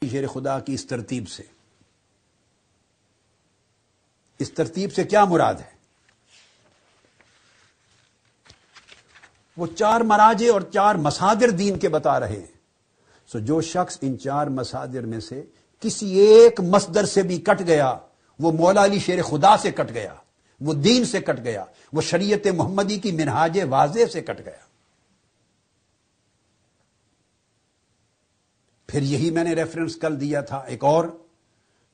شیر خدا کی اس ترتیب سے کیا مراد ہے؟ وہ 4 مراجع اور 4 مصادر دین کے بتا رہے ہیں۔ جو شخص ان 4 مصادر میں سے کسی ایک مصدر سے بھی کٹ گیا، وہ مولا علی شیر خدا سے کٹ گیا، وہ دین سے کٹ گیا، وہ شریعت محمدی کی منہاج واضح سے کٹ گیا۔ پھر یہی میں نے ریفرنس کل دیا تھا ایک اور،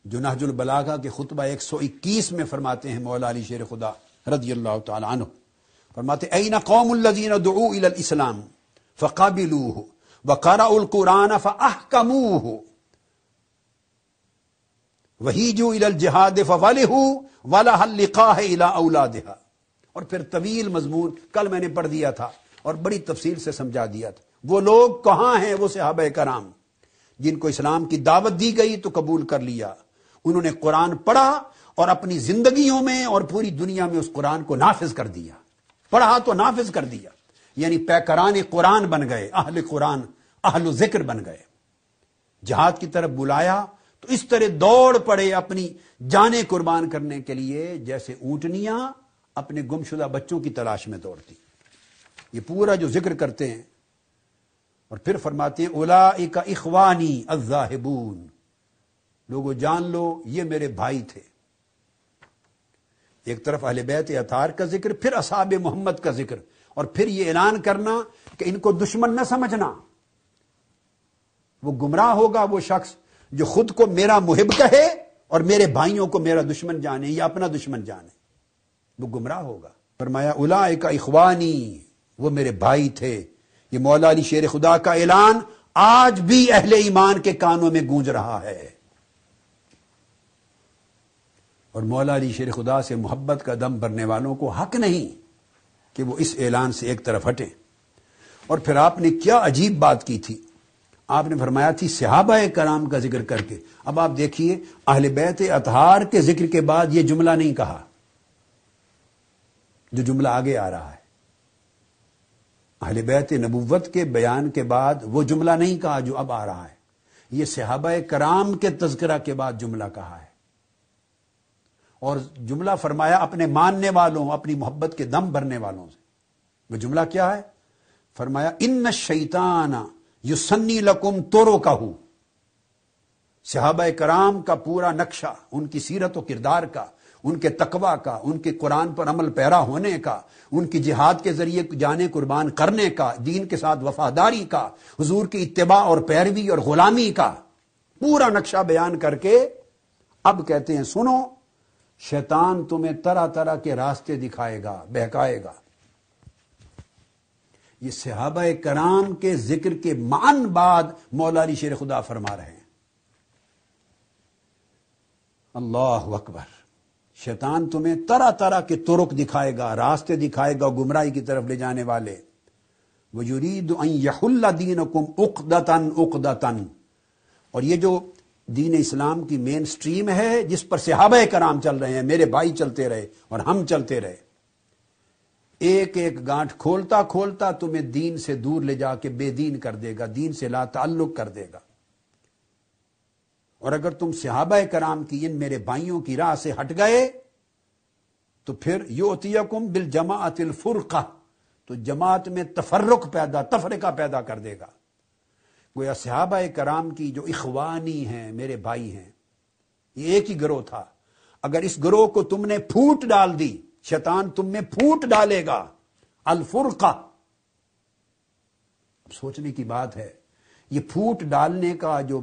جو نہج البلاغہ کے خطبہ 121 میں فرماتے ہیں مولا علی شیر خدا رضی اللہ تعالی عنہ، فرماتے این قوم الذین دعوا الی الاسلام فقبلوه وقرأوا القرآن فاحکموه وہیجوا الی الجہاد فولہوا ولہ اللقاء الی اولادها۔ اور پھر طویل مضمون کل میں نے پڑھ دیا تھا اور بڑی تفصیل سے سمجھا دیا تھا۔ وہ لوگ کہاں ہیں؟ وہ صحابہ کرام جن کو اسلام کی دعوت دی گئی تو قبول کر لیا، انہوں نے قرآن پڑھا اور اپنی زندگیوں میں اور پوری دنیا میں اس قرآن کو نافذ کر دیا۔ پڑھا تو نافذ کر دیا، یعنی پیکران قرآن بن گئے، اہل قرآن، اہل ذکر بن گئے۔ جہاد کی طرف بلایا تو اس طرح دوڑ پڑے اپنی جانیں قربان کرنے کے لیے جیسے اونٹنیاں اپنے گمشدہ بچوں کی تلاش میں دوڑتی۔ یہ پورا جو ذکر کرتے ہیں اور پھر فرماتے ہیں اولئک اخوانی الذاہبون، لوگوں جان لو یہ میرے بھائی تھے۔ ایک طرف اہل بیت اطہار کا ذکر، پھر اصحاب محمد کا ذکر، اور پھر یہ اعلان کرنا کہ ان کو دشمن نہ سمجھنا۔ وہ گمراہ ہوگا وہ شخص جو خود کو میرا محب کہے اور میرے بھائیوں کو میرا دشمن جانے یا اپنا دشمن جانے، وہ گمراہ ہوگا۔ فرمایا اولئک اخوانی، وہ میرے بھائی تھے۔ یہ مولا علی شیر خدا کا اعلان آج بھی اہل ایمان کے کانوں میں گونج رہا ہے، اور مولا علی شیر خدا سے محبت کا دم بھرنے والوں کو حق نہیں کہ وہ اس اعلان سے ایک طرف ہٹیں۔ اور پھر آپ نے کیا عجیب بات کی تھی، آپ نے فرمایا تھی صحابہ کرام کا ذکر کر کے۔ اب آپ دیکھیے اہل بیت اطہار کے ذکر کے بعد یہ جملہ نہیں کہا جو جملہ آگے آ رہا ہے۔ اہل بیت نبوت کے بیان کے بعد وہ جملہ نہیں کہا جو اب آ رہا ہے، یہ صحابہ کرام کے تذکرہ کے بعد جملہ کہا ہے، اور جملہ فرمایا اپنے ماننے والوں، اپنی محبت کے دم بھرنے والوں سے۔ وہ جملہ کیا ہے؟ فرمایا ان الشیطان یسنی لکم طرقہ۔ صحابہ کرام کا پورا نقشہ، ان کی سیرت و کردار کا، ان کے تقوی کا، ان کے قرآن پر عمل پیرا ہونے کا، ان کی جہاد کے ذریعے جانیں قربان کرنے کا، دین کے ساتھ وفاداری کا، حضور کی اتباع اور پیروی اور غلامی کا پورا نقشہ بیان کر کے اب کہتے ہیں سنو، شیطان تمہیں طرح طرح کے راستے دکھائے گا، بہکائے گا۔ یہ صحابہ کرام کے ذکر کے معن بعد مولا علی شیر خدا فرما رہے ہیں۔ اللہ اکبر۔ شیطان تمہیں طرح طرح کے طرق دکھائے گا، راستے دکھائے گا گمراہی کی طرف لے جانے والے۔ وَيُرِيدُ أَن يَحُلَّ دِينَكُمْ عُقْدَةً۔ اور یہ جو دین اسلام کی مین سٹریم ہے جس پر صحابہ کرام چل رہے ہیں، میرے بھائی چلتے رہے اور ہم چلتے رہے، ایک ایک گانٹھ کھولتا کھولتا تمہیں دین سے دور لے جا کے بے دین کر دے گا، دین سے لا تعلق کر دے گا۔ اور اگر تم صحابہ کرام کی ان میرے بھائیوں کی راہ سے ہٹ گئے تو پھر یؤتیکم بالجماعۃ الفرقہ، تو جماعت میں تفرقہ پیدا کر دے گا۔ گویا صحابہ کرام کی جو اخوانی ہیں، میرے بھائی ہیں، یہ ایک ہی گروہ تھا۔ اگر اس گروہ کو تم نے پھوٹ ڈال دی، شیطان تم میں پھوٹ ڈالے گا، الفرقہ۔ اب سوچنے کی بات ہے، یہ پھوٹ ڈالنے کا جو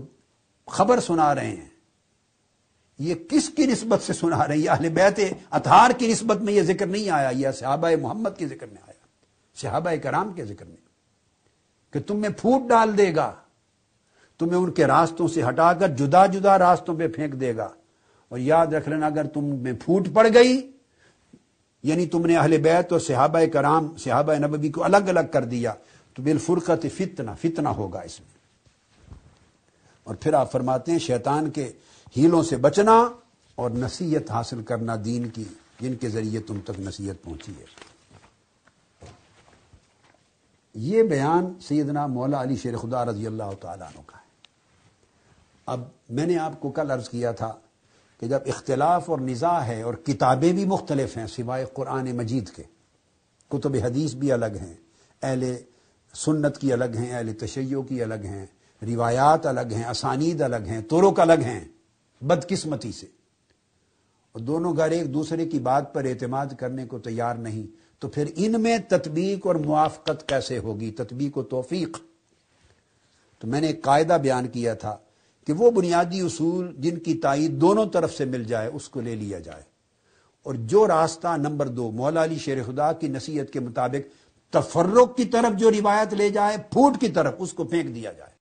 خبر سنا رہے ہیں یہ کس کی نسبت سے سنا رہے ہیں؟ یہ اہل بیت اطہار کی نسبت میں یہ ذکر نہیں آیا، یہ صحابہ محمد کے ذکر میں آیا، صحابہ کرام کے ذکر میں، کہ تم میں پھوٹ ڈال دے گا، تمہیں ان کے راستوں سے ہٹا کر جدا جدا راستوں پہ پھینک دے گا۔ اور یاد رکھ لینا، اگر تم میں پھوٹ پڑ گئی یعنی تم نے اہل بیت اور صحابہ کرام، صحابہ نبوی کو الگ الگ کر دیا، تو بالفرقۃ فتنہ ہوگا اس میں۔ اور پھر آپ فرماتے ہیں شیطان کے ہیلوں سے بچنا اور نصیحت حاصل کرنا دین کی، جن کے ذریعے تم تک نصیحت پہنچی ہے۔ یہ بیان سیدنا مولا علی شیر خدا رضی اللہ تعالیٰ عنہ کا ہے۔ اب میں نے آپ کو کل عرض کیا تھا کہ جب اختلاف اور نزاع ہے اور کتابیں بھی مختلف ہیں سوائے قرآن مجید کے، کتب حدیث بھی الگ ہیں، اہل سنت کی الگ ہیں، اہل تشیع کی الگ ہیں، روایات الگ ہیں، اسانید الگ ہیں، طرق الگ ہیں، بدقسمتی سے، اور دونوں گھر ایک دوسرے کی بات پر اعتماد کرنے کو تیار نہیں، تو پھر ان میں تطبیق اور موافقت کیسے ہوگی، تطبیق و توفیق؟ تو میں نے ایک قاعدہ بیان کیا تھا کہ وہ بنیادی اصول جن کی تائید دونوں طرف سے مل جائے اس کو لے لیا جائے، اور جو راستہ نمبر 2 مولا علی شیر خدا کی نصیحت کے مطابق تفرق کی طرف جو روایت لے جائے، پھوٹ کی طرف، اس کو پھینک دیا جائے۔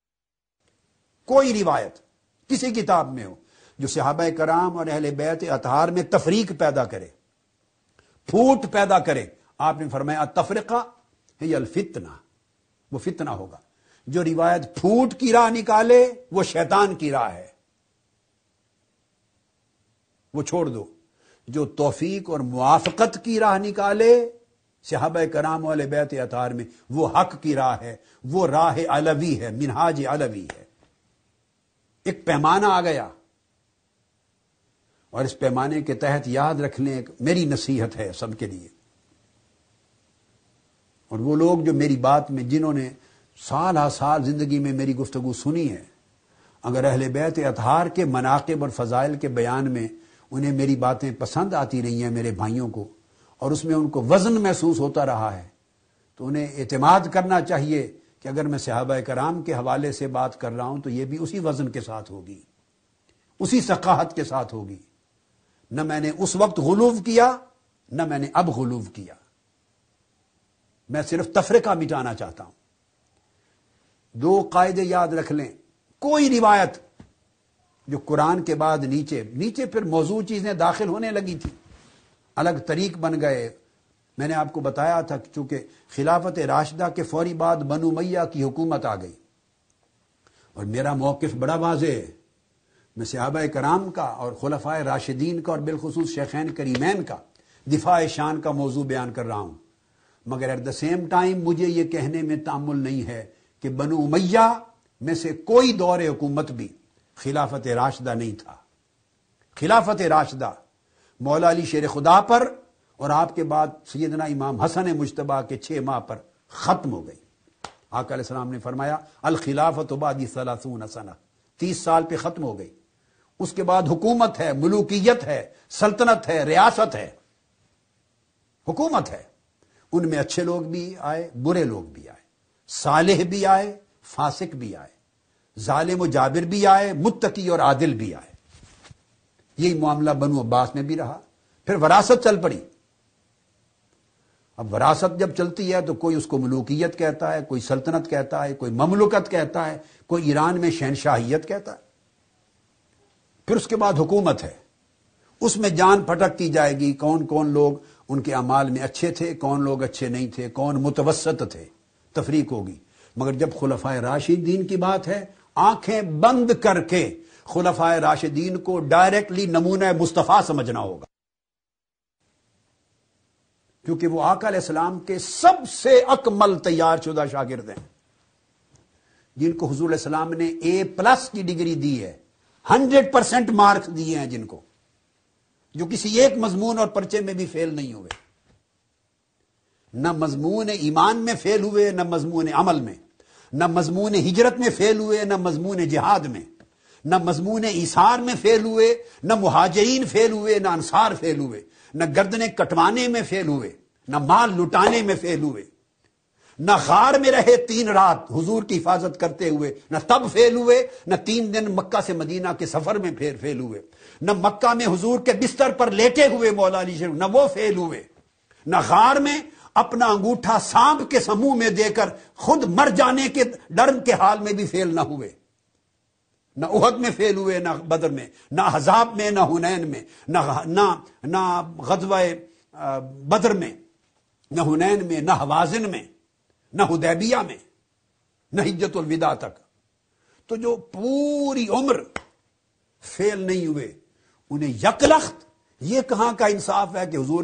کوئی روایت کسی کتاب میں ہو جو صحابہ کرام اور اہل بیت اطہار میں تفریق پیدا کرے، پھوٹ پیدا کرے، آپ نے فرمایا التفرقہ ہی الفتنہ، وہ فتنہ ہوگا۔ جو روایت پھوٹ کی راہ نکالے وہ شیطان کی راہ ہے، وہ چھوڑ دو۔ جو توفیق اور موافقت کی راہ نکالے صحابہ کرام و اہل بیت اطہار میں، وہ حق کی راہ ہے، وہ راہ علوی ہے، منہاج علوی ہے۔ ایک پیمانہ آ گیا، اور اس پیمانے کے تحت یاد رکھ لیں، میری نصیحت ہے سب کے لیے، اور وہ لوگ جو میری بات میں، جنہوں نے سال ہا سال زندگی میں میری گفتگو سنی ہے، اگر اہل بیت اطہار کے مناقب اور فضائل کے بیان میں انہیں میری باتیں پسند آتی رہی ہیں میرے بھائیوں کو، اور اس میں ان کو وزن محسوس ہوتا رہا ہے، تو انہیں اعتماد کرنا چاہیے کہ اگر میں صحابہ کرام کے حوالے سے بات کر رہا ہوں تو یہ بھی اسی وزن کے ساتھ ہوگی، اسی ثقافت کے ساتھ ہوگی۔ نہ میں نے اس وقت غلو کیا، نہ میں نے اب غلو کیا، میں صرف تفرقہ مٹانا چاہتا ہوں۔ 2 قاعدے یاد رکھ لیں، کوئی روایت جو قرآن کے بعد نیچے پھر موضوع چیزیں داخل ہونے لگی تھی، الگ طریق بن گئے۔ میں نے آپ کو بتایا تھا کہ چونکہ خلافت راشدہ کے فوری بعد بنو امیہ کی حکومت آ گئی، اور میرا موقف بڑا واضح ہے، میں صحابہ کرام کا اور خلفائے راشدین کا اور بالخصوص شیخین کریمین کا دفاع شان کا موضوع بیان کر رہا ہوں، مگر ایٹ دا سیم ٹائم مجھے یہ کہنے میں تامل نہیں ہے کہ بنو امیہ میں سے کوئی دور حکومت بھی خلافت راشدہ نہیں تھا۔ خلافت راشدہ مولا علی شیر خدا پر اور آپ کے بعد سیدنا امام حسن مجتبیٰ کے 6 ماہ پر ختم ہو گئی۔ آقا علیہ السلام نے فرمایا الخلافت بعدی 30 سنہ، 30 سال پہ ختم ہو گئی۔ اس کے بعد حکومت ہے، ملوکیت ہے، سلطنت ہے، ریاست ہے، حکومت ہے۔ ان میں اچھے لوگ بھی آئے، برے لوگ بھی آئے، صالح بھی آئے، فاسق بھی آئے، ظالم و جابر بھی آئے، متقی اور عادل بھی آئے۔ یہی معاملہ بنو عباس میں بھی رہا۔ پھر وراثت چل پڑی۔ اب وراثت جب چلتی ہے تو کوئی اس کو ملوکیت کہتا ہے، کوئی سلطنت کہتا ہے، کوئی مملکت کہتا ہے، کوئی ایران میں شہنشاہیت کہتا ہے۔ پھر اس کے بعد حکومت ہے، اس میں جان پھٹکتی جائے گی، کون کون لوگ ان کے اعمال میں اچھے تھے، کون لوگ اچھے نہیں تھے، کون متوسط تھے، تفریق ہوگی۔ مگر جب خلفائے راشدین کی بات ہے، آنکھیں بند کر کے خلفائے راشدین کو ڈائریکٹلی نمونہ مصطفیٰ سمجھنا ہوگا، کیونکہ وہ آقا علیہ السلام کے سب سے اکمل تیار شدہ شاگرد ہیں، جن کو حضور علیہ السلام نے A+ کی ڈگری دی ہے، 100% مارکس دیے ہیں، جن کو جو کسی ایک مضمون اور پرچے میں بھی فیل نہیں ہوئے، نہ مضمون ایمان میں فیل ہوئے، نہ مضمون عمل میں، نہ مضمون ہجرت میں فیل ہوئے، نہ مضمون جہاد میں، نہ مضمون ایثار میں فیل ہوئے، نہ مہاجرین فیل ہوئے، نہ انصار فیل ہوئے، نہ گردنیں کٹوانے میں فیل ہوئے، نہ مال لٹانے میں فیل ہوئے، نہ غار میں رہے 3 رات حضور کی حفاظت کرتے ہوئے، نہ تب فیل ہوئے، نہ 3 دن مکہ سے مدینہ کے سفر میں فیل ہوئے، نہ مکہ میں حضور کے بستر پر لیٹے ہوئے مولا علی شریف، نہ وہ فیل ہوئے، نہ غار میں اپنا انگوٹھا سانپ کے سموہ میں دے کر خود مر جانے کے ڈر کے حال میں بھی فیل نہ ہوئے، نہ احد میں فیل ہوئے، نہ بدر میں، نہ احزاب میں، نہ حنین میں، نہ غزوہ بدر میں، نہ حنین میں، نہ حوازن میں، نہ حدیبیہ میں، نہ حجت الوداع تک۔ تو جو پوری عمر فیل نہیں ہوئے، انہیں یکلخت، یہ کہاں کا انصاف ہے کہ حضور